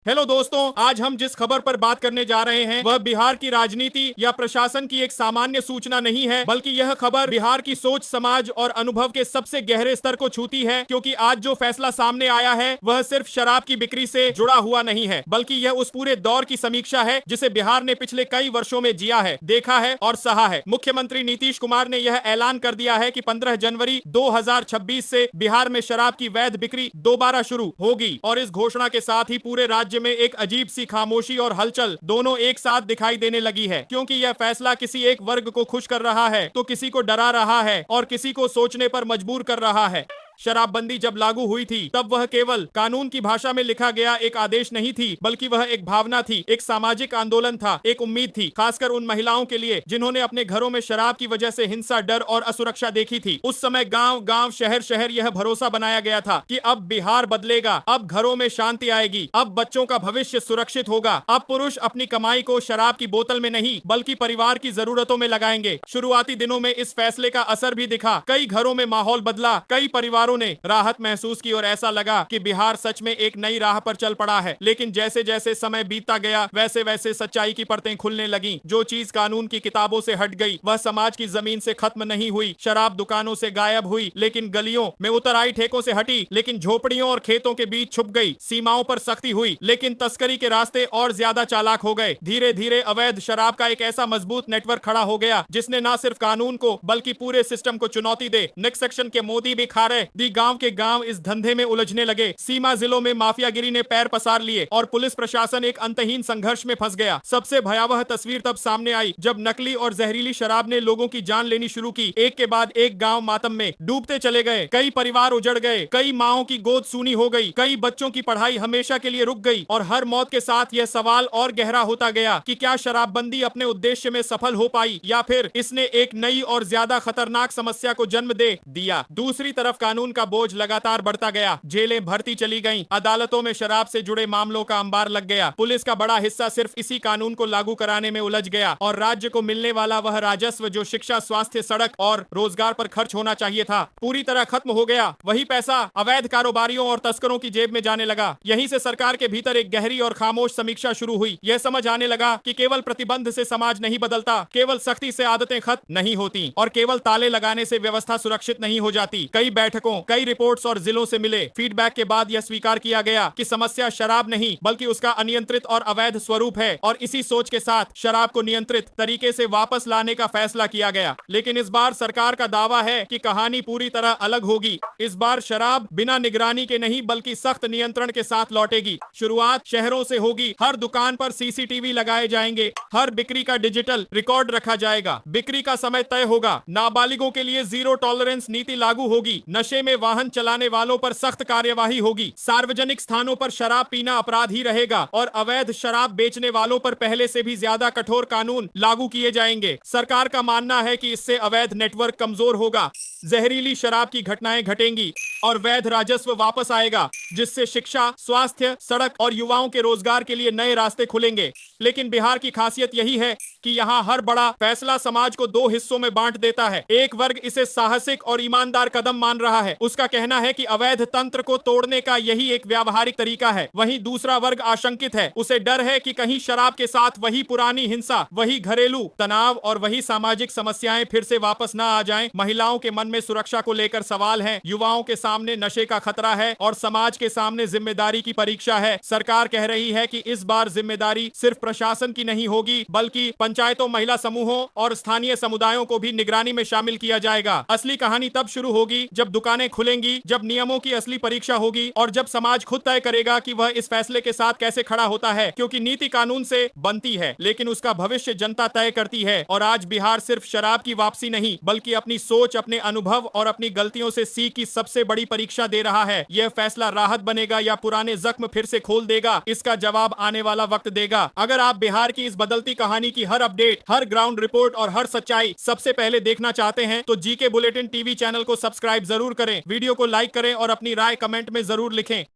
Hello दोस्तों, आज हम जिस खबर पर बात करने जा रहे हैं वह बिहार की राजनीति या प्रशासन की एक सामान्य सूचना नहीं है, बल्कि यह खबर बिहार की सोच, समाज और अनुभव के सबसे गहरे स्तर को छूती है। क्योंकि आज जो फैसला सामने आया है वह सिर्फ शराब की बिक्री से जुड़ा हुआ नहीं है, बल्कि यह उस पूरे दौर की समीक्षा है जिसे बिहार ने पिछले कई वर्षों में जिया है, देखा है और सहा है। मुख्यमंत्री नीतीश कुमार ने यह ऐलान कर दिया है कि 15 जनवरी 2026 से बिहार में शराब की वैध बिक्री दोबारा शुरू होगी और इस घोषणा के साथ ही पूरे राज्य में एक अजीब सी खामोशी और हलचल दोनों एक साथ दिखाई देने लगी है। क्योंकि यह फैसला किसी एक वर्ग को खुश कर रहा है तो किसी को डरा रहा है और किसी को सोचने पर मजबूर कर रहा है। शराबबंदी जब लागू हुई थी तब वह केवल कानून की भाषा में लिखा गया एक आदेश नहीं थी, बल्कि वह एक भावना थी, एक सामाजिक आंदोलन था, एक उम्मीद थी, खासकर उन महिलाओं के लिए जिन्होंने अपने घरों में शराब की वजह से हिंसा, डर और असुरक्षा देखी थी। उस समय गांव गांव, शहर शहर यह भरोसा बनाया गया था कि अब बिहार बदलेगा, अब घरों में शांति आएगी, अब बच्चों का भविष्य सुरक्षित होगा, अब पुरुष अपनी कमाई को शराब की बोतल में नहीं बल्कि परिवार की जरूरतों में लगाएंगे। शुरुआती दिनों में इस फैसले का असर भी दिखा, कई घरों में माहौल बदला, कई परिवारों ने राहत महसूस की और ऐसा लगा कि बिहार सच में एक नई राह पर चल पड़ा है। लेकिन जैसे जैसे समय बीतता गया वैसे वैसे सच्चाई की परतें खुलने लगीं। जो चीज कानून की किताबों से हट गई वह समाज की जमीन से खत्म नहीं हुई। शराब दुकानों से गायब हुई लेकिन गलियों में उतर आई, ठेकों से हटी लेकिन झोपड़ियों और खेतों के बीच छुप गई। सीमाओं पर सख्ती हुई लेकिन तस्करी के रास्ते और ज्यादा चालाक हो गए। धीरे धीरे अवैध शराब का एक ऐसा मजबूत नेटवर्क खड़ा हो गया जिसने न सिर्फ कानून को बल्कि पूरे सिस्टम को चुनौती दे। नेक्स्ट सेक्शन के मोदी भी खा रहे दी, गांव के गांव इस धंधे में उलझने लगे। सीमा जिलों में माफियागिरी ने पैर पसार लिए और पुलिस प्रशासन एक अंतहीन संघर्ष में फंस गया। सबसे भयावह तस्वीर तब सामने आई जब नकली और जहरीली शराब ने लोगों की जान लेनी शुरू की। एक के बाद एक गांव मातम में डूबते चले गए, कई परिवार उजड़ गए, कई माओं की गोद सूनी हो गई, कई बच्चों की पढ़ाई हमेशा के लिए रुक गई। और हर मौत के साथ यह सवाल और गहरा होता गया कि क्या शराबबंदी अपने उद्देश्य में सफल हो पाई या फिर इसने एक नई और ज्यादा खतरनाक समस्या को जन्म दे दिया। दूसरी तरफ कानून का बोझ लगातार बढ़ता गया, जेलें भरती चली गईं, अदालतों में शराब से जुड़े मामलों का अंबार लग गया। पुलिस का बड़ा हिस्सा सिर्फ इसी कानून को लागू कराने में उलझ गया और राज्य को मिलने वाला वह राजस्व जो शिक्षा, स्वास्थ्य, सड़क और रोजगार पर खर्च होना चाहिए था पूरी तरह खत्म हो गया। वही पैसा अवैध कारोबारियों और तस्करों की जेब में जाने लगा। यहीं से सरकार के भीतर एक गहरी और खामोश समीक्षा शुरू हुई। यह समझ आने लगा कि केवल प्रतिबंध से समाज नहीं बदलता, केवल सख्ती से आदतें खत्म नहीं होती और केवल ताले लगाने से व्यवस्था सुरक्षित नहीं हो जाती। कई बैठकों, कई रिपोर्ट्स और जिलों से मिले फीडबैक के बाद यह स्वीकार किया गया कि समस्या शराब नहीं बल्कि उसका अनियंत्रित और अवैध स्वरूप है और इसी सोच के साथ शराब को नियंत्रित तरीके से वापस लाने का फैसला किया गया। लेकिन इस बार सरकार का दावा है कि कहानी पूरी तरह अलग होगी। इस बार शराब बिना निगरानी के नहीं बल्कि सख्त नियंत्रण के साथ लौटेगी। शुरुआत शहरों से होगी, हर दुकान पर सीसीटीवी लगाए जाएंगे, हर बिक्री का डिजिटल रिकॉर्ड रखा जाएगा, बिक्री का समय तय होगा, नाबालिगों के लिए जीरो टॉलरेंस नीति लागू होगी, नशे में वाहन चलाने वालों पर सख्त कार्यवाही होगी, सार्वजनिक स्थानों पर शराब पीना अपराध ही रहेगा और अवैध शराब बेचने वालों पर पहले से भी ज्यादा कठोर कानून लागू किए जाएंगे। सरकार का मानना है कि इससे अवैध नेटवर्क कमजोर होगा, जहरीली शराब की घटनाएं घटेंगी और वैध राजस्व वापस आएगा, जिससे शिक्षा, स्वास्थ्य, सड़क और युवाओं के रोजगार के लिए नए रास्ते खुलेंगे। लेकिन बिहार की खासियत यही है कि यहाँ हर बड़ा फैसला समाज को दो हिस्सों में बांट देता है। एक वर्ग इसे साहसिक और ईमानदार कदम मान रहा है, उसका कहना है कि अवैध तंत्र को तोड़ने का यही एक व्यावहारिक तरीका है। वहीं दूसरा वर्ग आशंकित है, उसे डर है कि कहीं शराब के साथ वही पुरानी हिंसा, वही घरेलू तनाव और वही सामाजिक समस्याएं फिर से वापस न आ जाएं। महिलाओं के मन में सुरक्षा को लेकर सवाल है, युवाओं के सामने नशे का खतरा है और समाज के सामने जिम्मेदारी की परीक्षा है। सरकार कह रही है कि इस बार जिम्मेदारी सिर्फ प्रशासन की नहीं होगी बल्कि पंचायतों, महिला समूहों और स्थानीय समुदायों को भी निगरानी में शामिल किया जाएगा। असली कहानी तब शुरू होगी जब दुकानें खुलेंगी, जब नियमों की असली परीक्षा होगी और जब समाज खुद तय करेगा कि वह इस फैसले के साथ कैसे खड़ा होता है। क्योंकि नीति कानून से बनती है लेकिन उसका भविष्य जनता तय करती है। और आज बिहार सिर्फ शराब की वापसी नहीं बल्कि अपनी सोच, अपने अनुभव और अपनी गलतियों से सीख की सबसे बड़ी परीक्षा दे रहा है। यह फैसला राहत बनेगा या पुराने जख्म फिर से खोल देगा, इसका जवाब आने वाला वक्त देगा। अगर आप बिहार की इस बदलती कहानी की हर अपडेट, हर ग्राउंड रिपोर्ट और हर सच्चाई सबसे पहले देखना चाहते हैं तो जीके बुलेटिन टीवी चैनल को सब्सक्राइब जरूर करें, वीडियो को लाइक करें और अपनी राय कमेंट में जरूर लिखें।